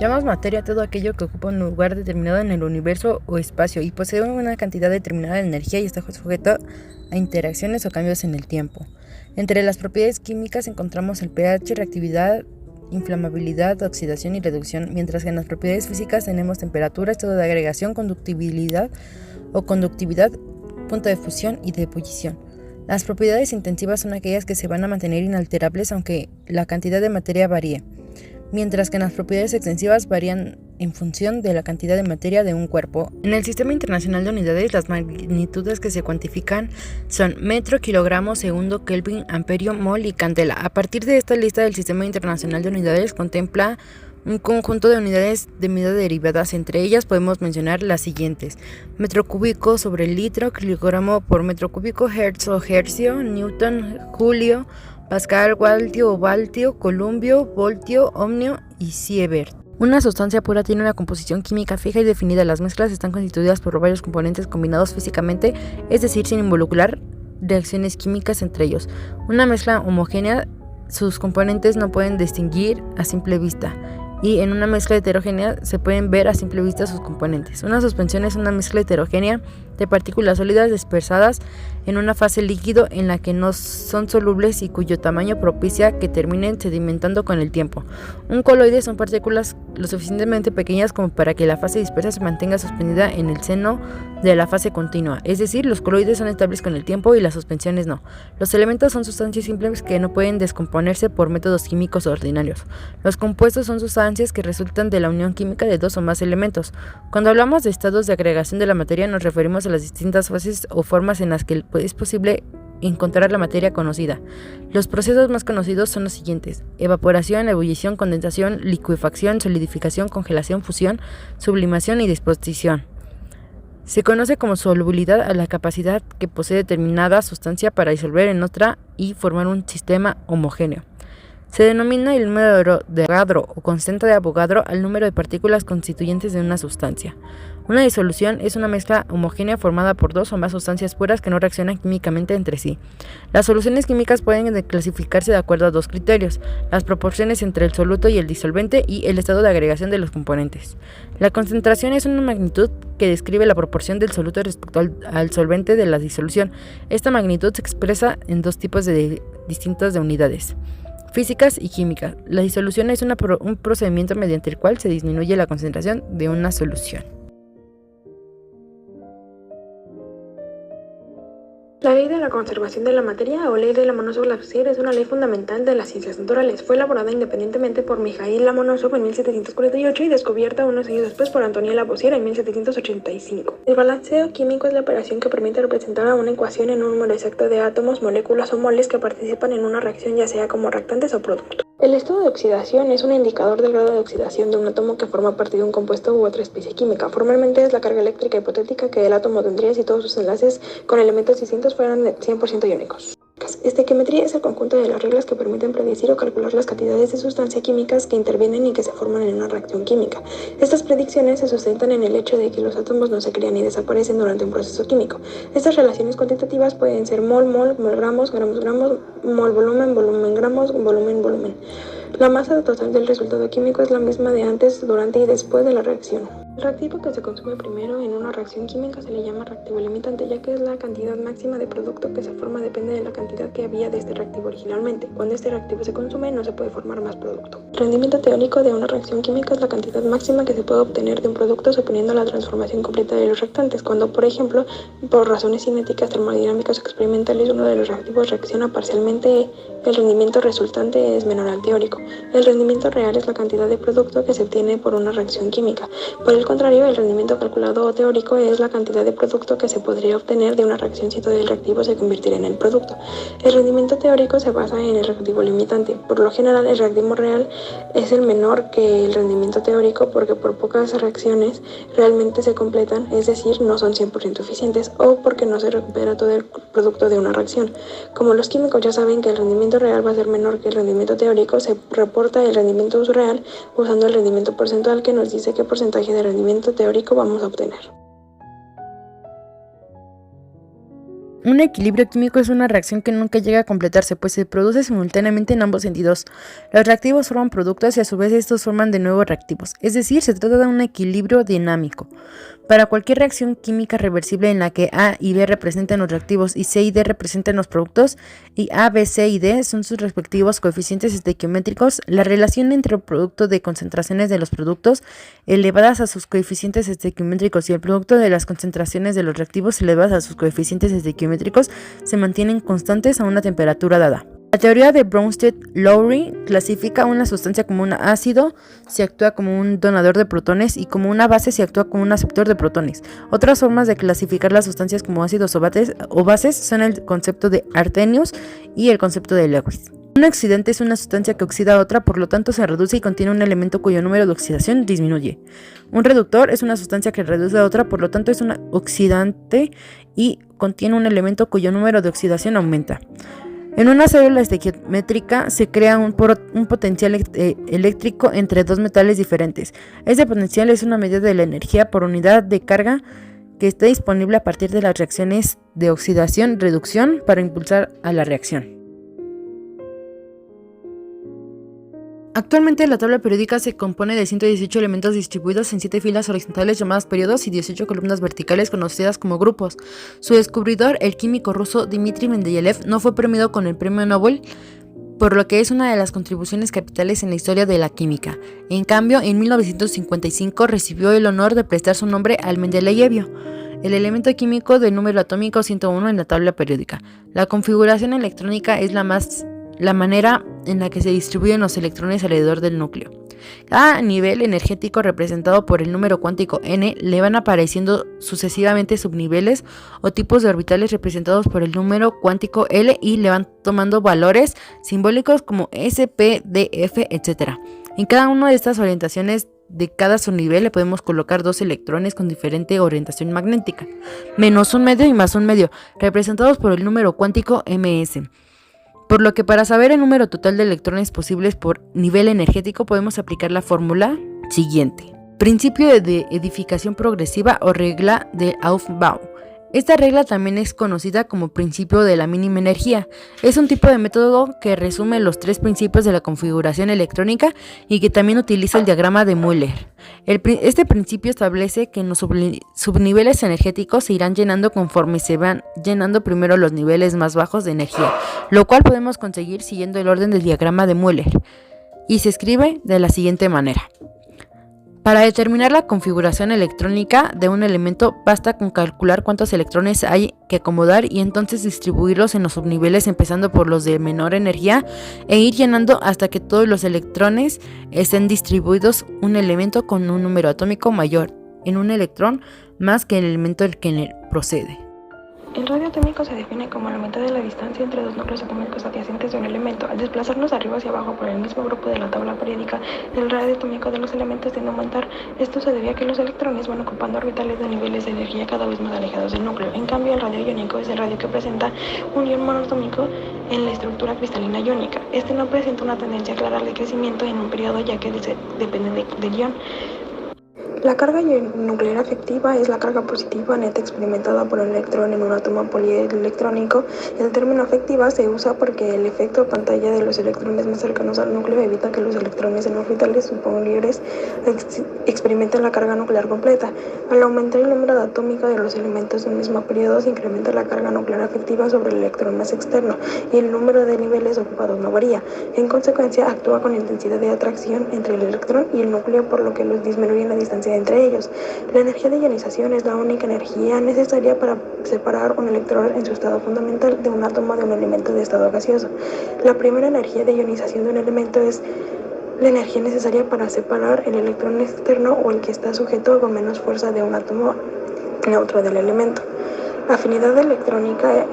Llamamos materia a todo aquello que ocupa un lugar determinado en el universo o espacio y posee una cantidad determinada de energía y está sujeto a interacciones o cambios en el tiempo. Entre las propiedades químicas encontramos el pH, reactividad, inflamabilidad, oxidación y reducción, mientras que en las propiedades físicas tenemos temperatura, estado de agregación, conductibilidad o conductividad, punto de fusión y de ebullición. Las propiedades intensivas son aquellas que se van a mantener inalterables aunque la cantidad de materia varíe, mientras que las propiedades extensivas varían en función de la cantidad de materia de un cuerpo. En el Sistema Internacional de Unidades, las magnitudes que se cuantifican son metro, kilogramo, segundo, kelvin, amperio, mol y candela. A partir de esta lista, el Sistema Internacional de Unidades contempla un conjunto de unidades de medida derivadas. Entre ellas podemos mencionar las siguientes: metro cúbico sobre litro, kilogramo por metro cúbico, hertz o hercio, newton, julio, pascal, wattio o valtio, columbio, voltio, ohmio y sievert. Una sustancia pura tiene una composición química fija y definida. Las mezclas están constituidas por varios componentes combinados físicamente, es decir, sin involucrar reacciones químicas entre ellos. Una mezcla homogénea, sus componentes no pueden distinguir a simple vista, y en una mezcla heterogénea se pueden ver a simple vista sus componentes. Una suspensión es una mezcla heterogénea de partículas sólidas dispersadas en una fase líquido en la que no son solubles y cuyo tamaño propicia que terminen sedimentando con el tiempo. Un coloide son partículas lo suficientemente pequeñas como para que la fase dispersa se mantenga suspendida en el seno de la fase continua, es decir, los coloides son estables con el tiempo y las suspensiones no. Los elementos son sustancias simples que no pueden descomponerse por métodos químicos ordinarios. Los compuestos son sustancias que resultan de la unión química de dos o más elementos. Cuando hablamos de estados de agregación de la materia, nos referimos a las distintas fases o formas en las que es posible encontrar la materia conocida. Los procesos más conocidos son los siguientes: evaporación, ebullición, condensación, licuefacción, solidificación, congelación, fusión, sublimación y disposición. Se conoce como solubilidad a la capacidad que posee determinada sustancia para disolver en otra y formar un sistema homogéneo. Se denomina el número de Avogadro o constante de Avogadro al número de partículas constituyentes de una sustancia. Una disolución es una mezcla homogénea formada por dos o más sustancias puras que no reaccionan químicamente entre sí. Las soluciones químicas pueden clasificarse de acuerdo a dos criterios: las proporciones entre el soluto y el disolvente y el estado de agregación de los componentes. La concentración es una magnitud que describe la proporción del soluto respecto al solvente de la disolución. Esta magnitud se expresa en dos tipos distintos de unidades: físicas y químicas. La disolución es un procedimiento mediante el cual se disminuye la concentración de una solución. La ley de la conservación de la materia o ley de Lomonosov-Lavoisier es una ley fundamental de las ciencias naturales. Fue elaborada independientemente por Mikhail Lomonosov en 1748 y descubierta unos años después por Antoine Lavoisier en 1785. El balanceo químico es la operación que permite representar a una ecuación en un número exacto de átomos, moléculas o moles que participan en una reacción, ya sea como reactantes o productos. El estado de oxidación es un indicador del grado de oxidación de un átomo que forma parte de un compuesto u otra especie química. Formalmente es la carga eléctrica hipotética que el átomo tendría si todos sus enlaces con elementos distintos fueran 100% iónicos. Estequiometría es el conjunto de las reglas que permiten predecir o calcular las cantidades de sustancias químicas que intervienen y que se forman en una reacción química. Estas predicciones se sustentan en el hecho de que los átomos no se crean ni desaparecen durante un proceso químico. Estas relaciones cuantitativas pueden ser mol-mol, mol-gramos, gramos-gramos, mol-volumen, volumen-gramos, volumen-volumen. La masa total del resultado químico es la misma de antes, durante y después de la reacción. El reactivo que se consume primero en una reacción química se le llama reactivo limitante, ya que es la cantidad máxima de producto que se forma depende de la cantidad que había de este reactivo originalmente. Cuando este reactivo se consume, no se puede formar más producto. El rendimiento teórico de una reacción química es la cantidad máxima que se puede obtener de un producto suponiendo la transformación completa de los reactantes. Cuando, por ejemplo, por razones cinéticas, termodinámicas o experimentales, uno de los reactivos reacciona parcialmente, el rendimiento resultante es menor al teórico. El rendimiento real es la cantidad de producto que se obtiene por una reacción química. Por el contrario, el rendimiento calculado o teórico es la cantidad de producto que se podría obtener de una reacción si todo el reactivo se convirtiera en el producto. El rendimiento teórico se basa en el reactivo limitante. Por lo general, el reactivo real es el menor que el rendimiento teórico porque por pocas reacciones realmente se completan, es decir, no son 100% eficientes, o porque no se recupera todo el producto de una reacción. Como los químicos ya saben que el rendimiento real va a ser menor que el rendimiento teórico, se reporta el rendimiento real usando el rendimiento porcentual, que nos dice qué porcentaje de rendimiento teórico vamos a obtener. Un equilibrio químico es una reacción que nunca llega a completarse, pues se produce simultáneamente en ambos sentidos. Los reactivos forman productos y a su vez estos forman de nuevo reactivos, es decir, se trata de un equilibrio dinámico. Para cualquier reacción química reversible en la que A y B representan los reactivos y C y D representan los productos, y A, B, C y D son sus respectivos coeficientes estequiométricos, la relación entre el producto de concentraciones de los productos elevadas a sus coeficientes estequiométricos y el producto de las concentraciones de los reactivos elevadas a sus coeficientes estequiométricos se mantienen constantes a una temperatura dada. La teoría de Bronsted-Lowry clasifica una sustancia como un ácido si actúa como un donador de protones y como una base si actúa como un aceptor de protones. Otras formas de clasificar las sustancias como ácidos o bases son el concepto de Arrhenius y el concepto de Lewis. Un oxidante es una sustancia que oxida a otra, por lo tanto se reduce y contiene un elemento cuyo número de oxidación disminuye. Un reductor es una sustancia que reduce a otra, por lo tanto es un oxidante y contiene un elemento cuyo número de oxidación aumenta. En una célula estequiométrica se crea un potencial eléctrico entre dos metales diferentes. Ese potencial es una medida de la energía por unidad de carga que está disponible a partir de las reacciones de oxidación-reducción para impulsar a la reacción. Actualmente la tabla periódica se compone de 118 elementos distribuidos en 7 filas horizontales llamadas periodos y 18 columnas verticales conocidas como grupos. Su descubridor, el químico ruso Dmitry Mendeleev, no fue premiado con el premio Nobel, por lo que es una de las contribuciones capitales en la historia de la química. En cambio, en 1955 recibió el honor de prestar su nombre al Mendeleevio, el elemento químico del número atómico 101 en la tabla periódica. La configuración electrónica es la manera en la que se distribuyen los electrones alrededor del núcleo. Cada nivel energético representado por el número cuántico n le van apareciendo sucesivamente subniveles o tipos de orbitales representados por el número cuántico L y le van tomando valores simbólicos como S, P, D, F, etc. En cada una de estas orientaciones de cada subnivel le podemos colocar dos electrones con diferente orientación magnética, menos un medio y más un medio, representados por el número cuántico Ms. Por lo que para saber el número total de electrones posibles por nivel energético podemos aplicar la fórmula siguiente. Principio de edificación progresiva o regla de Aufbau. Esta regla también es conocida como principio de la mínima energía. Es un tipo de método que resume los tres principios de la configuración electrónica y que también utiliza el diagrama de Müller. Este principio establece que en los subniveles energéticos se irán llenando conforme se van llenando primero los niveles más bajos de energía, lo cual podemos conseguir siguiendo el orden del diagrama de Müller, y se escribe de la siguiente manera. Para determinar la configuración electrónica de un elemento basta con calcular cuántos electrones hay que acomodar y entonces distribuirlos en los subniveles empezando por los de menor energía e ir llenando hasta que todos los electrones estén distribuidos un elemento con un número atómico mayor en un electrón más que el elemento del que le procede. El radio atómico se define como la mitad de la distancia entre dos núcleos atómicos adyacentes de un elemento. Al desplazarnos de arriba hacia abajo por el mismo grupo de la tabla periódica, el radio atómico de los elementos tiende a aumentar. Esto se debe a que los electrones van ocupando orbitales de niveles de energía cada vez más alejados del núcleo. En cambio, el radio iónico es el radio que presenta un ion monoatómico en la estructura cristalina iónica. Este no presenta una tendencia clara al crecimiento en un periodo, ya que depende del ion. La carga nuclear efectiva es la carga positiva neta experimentada por el electrón en un átomo polielectrónico. El término efectiva se usa porque el efecto pantalla de los electrones más cercanos al núcleo evita que los electrones en orbitales superiores experimenten la carga nuclear completa. Al aumentar el número atómico de los elementos de un mismo periodo, se incrementa la carga nuclear efectiva sobre el electrón más externo y el número de niveles ocupados no varía. En consecuencia, actúa con intensidad de atracción entre el electrón y el núcleo, por lo que los disminuye la distancia entre ellos. La energía de ionización es la única energía necesaria para separar un electrón en su estado fundamental de un átomo de un elemento de estado gaseoso. La primera energía de ionización de un elemento es la energía necesaria para separar el electrón externo o el que está sujeto con menos fuerza de un átomo neutro del elemento. Afinidad electrónica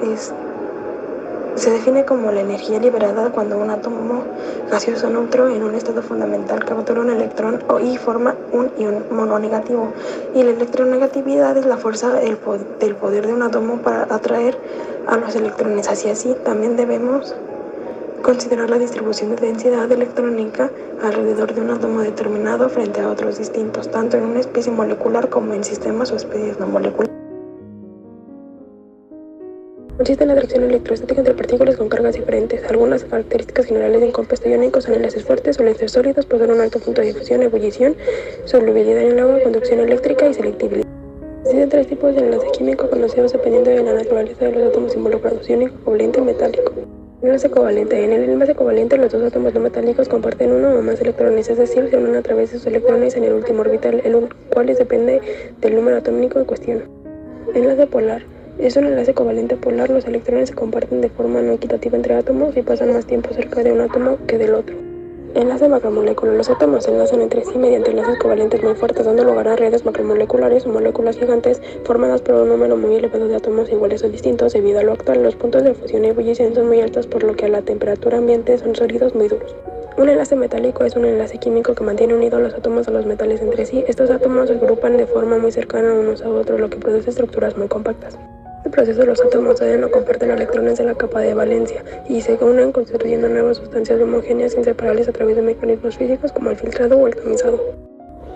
se define como la energía liberada cuando un átomo gaseoso neutro en un estado fundamental captura un electrón y forma un ion mononegativo. Y la electronegatividad es la fuerza del poder de un átomo para atraer a los electrones hacia sí. También debemos considerar la distribución de densidad electrónica alrededor de un átomo determinado frente a otros distintos, tanto en una especie molecular como en sistemas o especies no moleculares. Consiste en la atracción electrostática entre partículas con cargas diferentes. Algunas características generales de un compuesto iónico son enlaces fuertes, suelen ser sólidos, poseen un alto punto de difusión, ebullición, solubilidad en el agua, conducción eléctrica y selectividad. Existen tres tipos de enlace químico conocidos dependiendo de la naturaleza de los átomos involucrados: iónico, covalente y metálico. Enlace covalente. En el enlace covalente, los dos átomos no metálicos comparten uno o más electrones, es decir, se unen a través de sus electrones en el último orbital, el cual depende del número atómico en cuestión. Enlace polar. Es un enlace covalente polar. Los electrones se comparten de forma no equitativa entre átomos y pasan más tiempo cerca de un átomo que del otro. Enlace macromolécular. Los átomos se enlazan entre sí mediante enlaces covalentes muy fuertes, dando lugar a redes macromoleculares o moléculas gigantes formadas por un número muy elevado de átomos iguales o distintos. Debido a lo actual, los puntos de fusión y ebullición son muy altos, por lo que a la temperatura ambiente son sólidos muy duros. Un enlace metálico es un enlace químico que mantiene unidos los átomos a los metales entre sí. Estos átomos se agrupan de forma muy cercana unos a otros, lo que produce estructuras muy compactas. En este proceso, los átomos ceden o comparten electrones de la capa de valencia y se unen construyendo nuevas sustancias homogéneas inseparables a través de mecanismos físicos como el filtrado o el tamizado.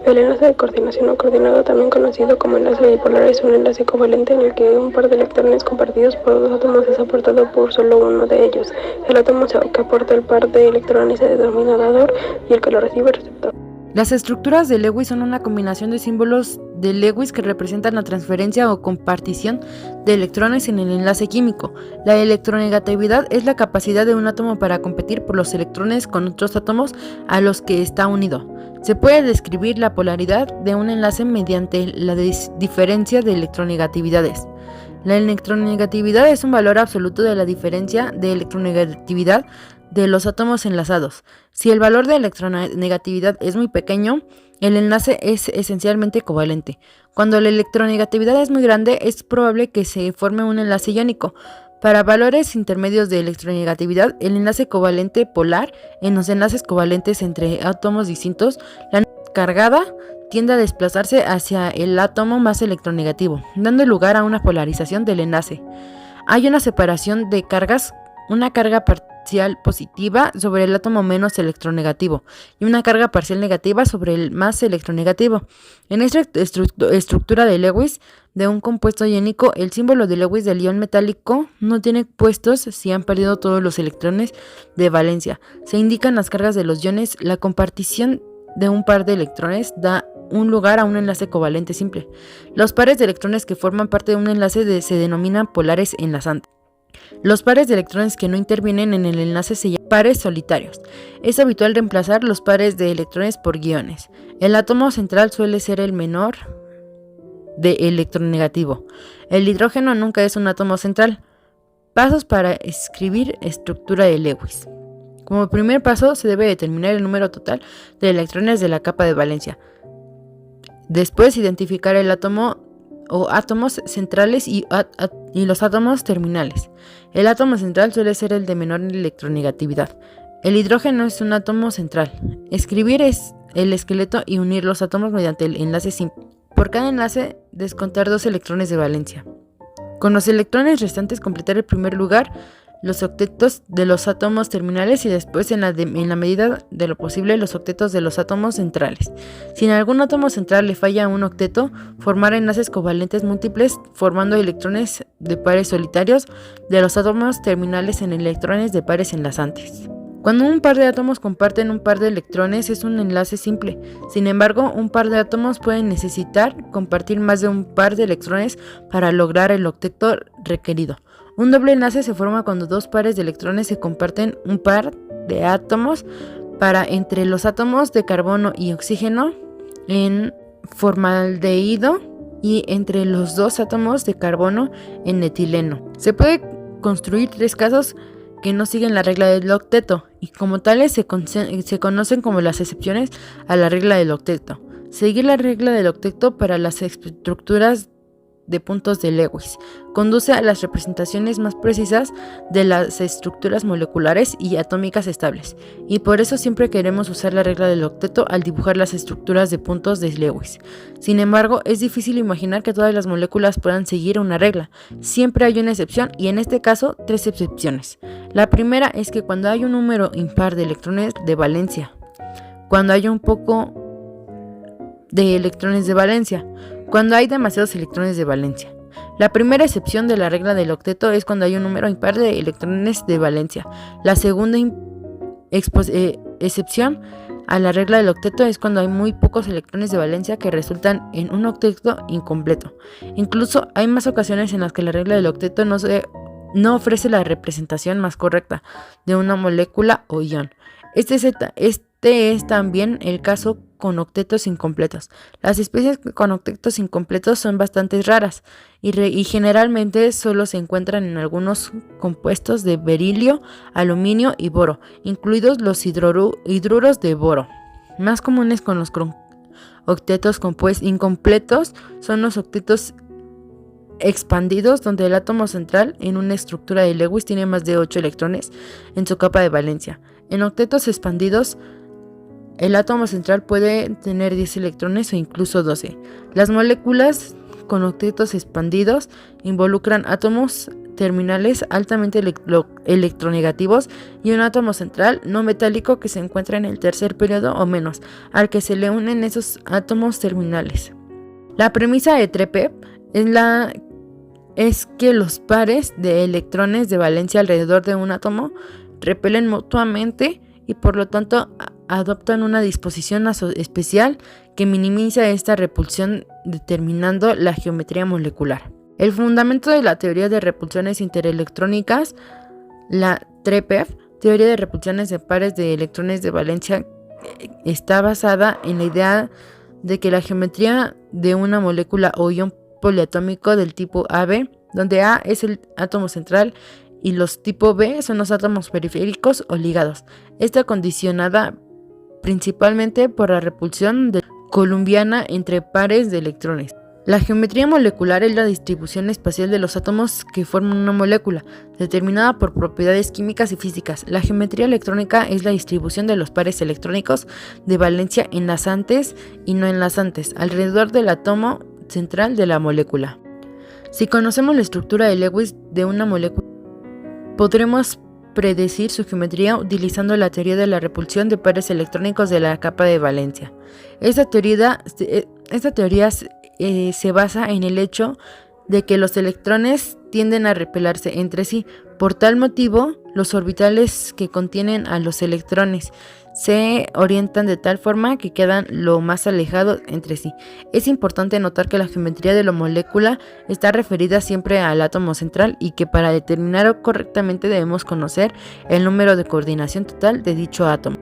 El enlace de coordinación o coordinado, también conocido como enlace bipolar, es un enlace covalente en el que un par de electrones compartidos por dos átomos es aportado por solo uno de ellos. El átomo que aporta el par de electrones se denomina dador y el que lo recibe receptor. Las estructuras de Lewis son una combinación de símbolos de Lewis que representan la transferencia o compartición de electrones en el enlace químico. La electronegatividad es la capacidad de un átomo para competir por los electrones con otros átomos a los que está unido. Se puede describir la polaridad de un enlace mediante la diferencia de electronegatividades. La electronegatividad es un valor absoluto de la diferencia de electronegatividad de los átomos enlazados. Si el valor de electronegatividad es muy pequeño, el enlace es esencialmente covalente. Cuando la electronegatividad es muy grande, es probable que se forme un enlace iónico. Para valores intermedios de electronegatividad, el enlace covalente polar, en los enlaces covalentes entre átomos distintos, la cargada tiende a desplazarse hacia el átomo más electronegativo, dando lugar a una polarización del enlace. Hay una separación de cargas, una carga parcial positiva sobre el átomo menos electronegativo y una carga parcial negativa sobre el más electronegativo. En esta estructura de Lewis de un compuesto iónico, el símbolo de Lewis del ion metálico no tiene puestos si han perdido todos los electrones de valencia. Se indican las cargas de los iones. La compartición de un par de electrones da un lugar a un enlace covalente simple. Los pares de electrones que forman parte de un enlace se denominan polares enlazantes. Los pares de electrones que no intervienen en el enlace se llaman pares solitarios. Es habitual reemplazar los pares de electrones por guiones. El átomo central suele ser el menor de electronegativo. El hidrógeno nunca es un átomo central. Pasos para escribir estructura de Lewis. Como primer paso, se debe determinar el número total de electrones de la capa de valencia. Después, identificar el átomo o átomos centrales y los átomos terminales. El átomo central suele ser el de menor electronegatividad. El hidrógeno es un átomo central. Escribir es el esqueleto y unir los átomos mediante el enlace simple. Por cada enlace, descontar 2 electrones de valencia. Con los electrones restantes, completar en primer lugar los octetos de los átomos terminales y después, en la medida de lo posible, los octetos de los átomos centrales. Si en algún átomo central le falla un octeto, formar enlaces covalentes múltiples formando electrones de pares solitarios de los átomos terminales en electrones de pares enlazantes. Cuando un par de átomos comparten un par de electrones, es un enlace simple. Sin embargo, un par de átomos pueden necesitar compartir más de un par de electrones para lograr el octeto requerido. Un doble enlace se forma cuando dos pares de electrones se comparten un par de átomos entre los átomos de carbono y oxígeno en formaldehído y entre los dos átomos de carbono en etileno. Se puede construir 3 casos que no siguen la regla del octeto y como tales se conocen como las excepciones a la regla del octeto. Seguir la regla del octeto para las estructuras de puntos de Lewis conduce a las representaciones más precisas de las estructuras moleculares y atómicas estables, y por eso siempre queremos usar la regla del octeto al dibujar las estructuras de puntos de Lewis. Sin embargo, es difícil imaginar que todas las moléculas puedan seguir una regla. Siempre hay una excepción, y en este caso 3 excepciones. La primera es que cuando hay un número impar de electrones de valencia, cuando hay un poco de electrones de valencia, cuando hay demasiados electrones de valencia, La primera excepción de la regla del octeto es cuando hay un número impar de electrones de valencia. La segunda excepción a la regla del octeto es cuando hay muy pocos electrones de valencia que resultan en un octeto incompleto. Incluso hay más ocasiones en las que la regla del octeto no ofrece la representación más correcta de una molécula o ion. Este es también el caso con octetos incompletos. Las especies con octetos incompletos son bastante raras y generalmente solo se encuentran en algunos compuestos de berilio, aluminio y boro, incluidos los hidruros de boro. Más comunes con los octetos incompletos son los octetos expandidos, donde el átomo central en una estructura de Lewis tiene más de 8 electrones en su capa de valencia. En octetos expandidos, el átomo central puede tener 10 electrones o incluso 12. Las moléculas con octetos expandidos involucran átomos terminales altamente electronegativos y un átomo central no metálico que se encuentra en el tercer periodo o menos, al que se le unen esos átomos terminales. La premisa de Trepev es que los pares de electrones de valencia alrededor de un átomo repelen mutuamente y por lo tanto adoptan una disposición especial que minimiza esta repulsión determinando la geometría molecular. El fundamento de la teoría de repulsiones interelectrónicas, la Trepev, teoría de repulsiones de pares de electrones de valencia, está basada en la idea de que la geometría de una molécula o ion poliatómico del tipo AB, donde A es el átomo central y los tipo B son los átomos periféricos o ligados, está condicionada principalmente por la repulsión columbiana entre pares de electrones. La geometría molecular es la distribución espacial de los átomos que forman una molécula, determinada por propiedades químicas y físicas. La geometría electrónica es la distribución de los pares electrónicos de valencia enlazantes y no enlazantes alrededor del átomo central de la molécula. Si conocemos la estructura de Lewis de una molécula, podremos predecir su geometría utilizando la teoría de la repulsión de pares electrónicos de la capa de valencia. Esta teoría se basa en el hecho de que los electrones tienden a repelarse entre sí. Por tal motivo, los orbitales que contienen a los electrones se orientan de tal forma que quedan lo más alejados entre sí. Es importante notar que la geometría de la molécula está referida siempre al átomo central y que para determinarlo correctamente debemos conocer el número de coordinación total de dicho átomo.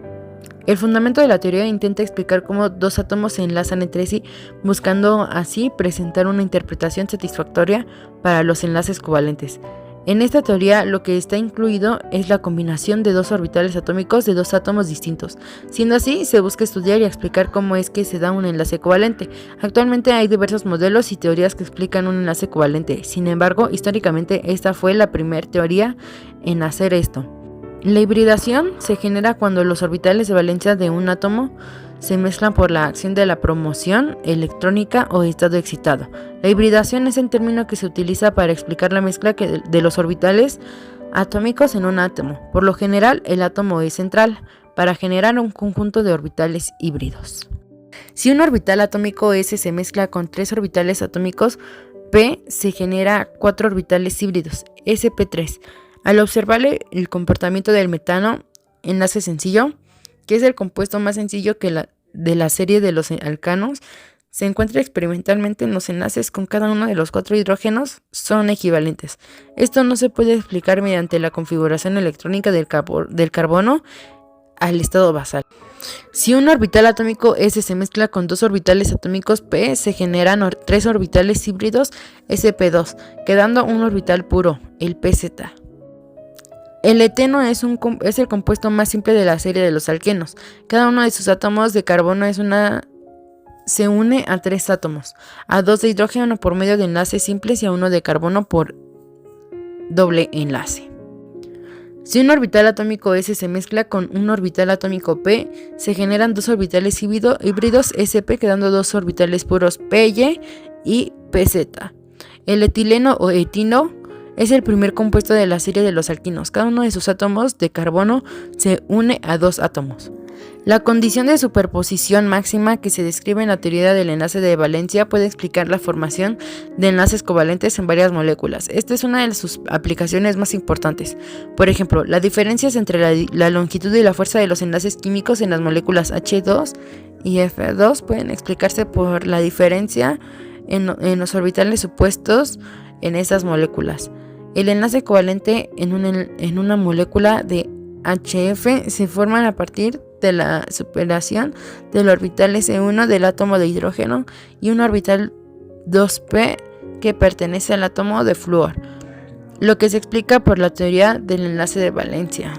El fundamento de la teoría intenta explicar cómo dos átomos se enlazan entre sí, buscando así presentar una interpretación satisfactoria para los enlaces covalentes. En esta teoría, lo que está incluido es la combinación de dos orbitales atómicos de dos átomos distintos. Siendo así, se busca estudiar y explicar cómo es que se da un enlace covalente. Actualmente hay diversos modelos y teorías que explican un enlace covalente. Sin embargo, históricamente esta fue la primera teoría en hacer esto. La hibridación se genera cuando los orbitales de valencia de un átomo se mezclan por la acción de la promoción electrónica o estado excitado. La hibridación es el término que se utiliza para explicar la mezcla de los orbitales atómicos en un átomo. Por lo general, el átomo es central para generar un conjunto de orbitales híbridos. Si un orbital atómico S se mezcla con tres orbitales atómicos P, se genera 4 orbitales híbridos, sp3. Al observar el comportamiento del metano, enlace sencillo, que es el compuesto más sencillo de la serie de los alcanos, se encuentra experimentalmente en los enlaces con cada uno de los 4 hidrógenos son equivalentes. Esto no se puede explicar mediante la configuración electrónica del carbono al estado basal. Si un orbital atómico S se mezcla con dos orbitales atómicos P, se generan 3 orbitales híbridos sp2, quedando un orbital puro, el pz. El eteno es el compuesto más simple de la serie de los alquenos. Cada uno de sus átomos de carbono se une a 3 átomos, a 2 de hidrógeno por medio de enlaces simples y a 1 de carbono por doble enlace. Si un orbital atómico S se mezcla con un orbital atómico P, se generan 2 orbitales híbridos sp, quedando 2 orbitales puros py y pz. El etileno o etino es el primer compuesto de la serie de los alquinos. Cada uno de sus átomos de carbono se une a 2 átomos. La condición de superposición máxima que se describe en la teoría del enlace de valencia puede explicar la formación de enlaces covalentes en varias moléculas. Esta es una de sus aplicaciones más importantes. Por ejemplo, las diferencias entre la longitud y la fuerza de los enlaces químicos en las moléculas H2 y F2 pueden explicarse por la diferencia en los orbitales supuestos en estas moléculas. El enlace covalente en una molécula de HF se forma a partir de la superación del orbital S1 del átomo de hidrógeno y un orbital 2p que pertenece al átomo de flúor, lo que se explica por la teoría del enlace de valencia.